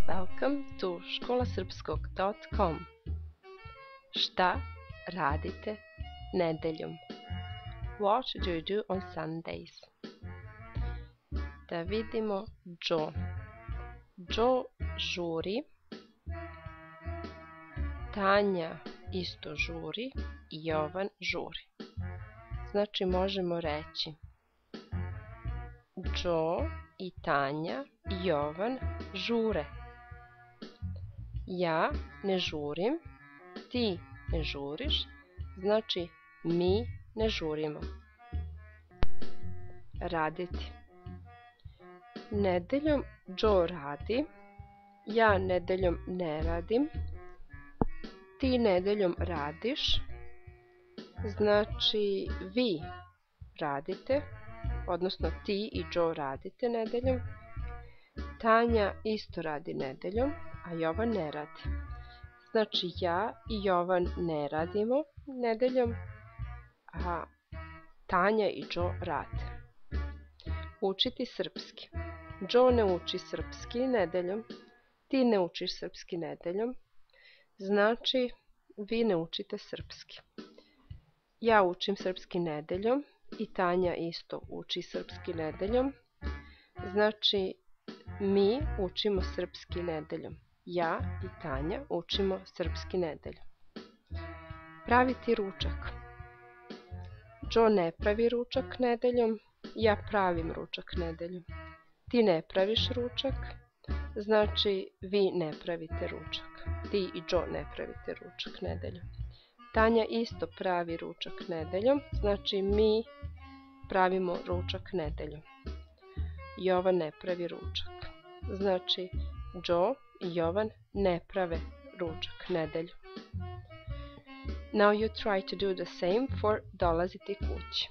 Welcome to školasrpskog.com. Šta radite nedeljom? What do you do on Sundays? Da vidimo Joe. Joe žuri, Tanja isto žuri i Jovan žuri. Znači možemo reći Joe i Tanja i Jovan žure. Ja ne žurim, ti ne žuriš, znači mi ne žurimo. Raditi. Nedeljom Joe radi, ja nedeljom ne radim, ti nedeljom radiš, znači vi radite, odnosno ti i Joe radite nedeljom, Tanja isto radi nedeljom, a Jovan ne radi. Znači ja i Jovan ne radimo nedeljom, a Tanja i Joe rade. Učiti srpski. Joe ne uči srpski nedeljom, ti ne učiš srpski nedeljom, znači vi ne učite srpski. Ja učim srpski nedeljom i Tanja isto uči srpski nedeljom, znači mi učimo srpski nedeljom. Ja i Tanja učimo srpski nedeljom. Praviti ručak. Joe ne pravi ručak nedeljom, ja pravim ručak nedeljom. Ti ne praviš ručak, znači vi ne pravite ručak. Ti i Joe ne pravite ručak nedeljom. Tanja isto pravi ručak nedeljom, znači mi pravimo ručak nedeljom. Jovan ne pravi ručak, znači Joe i Jovan ne prave ručak nedeljom. Now you try to do the same for dolaziti kući.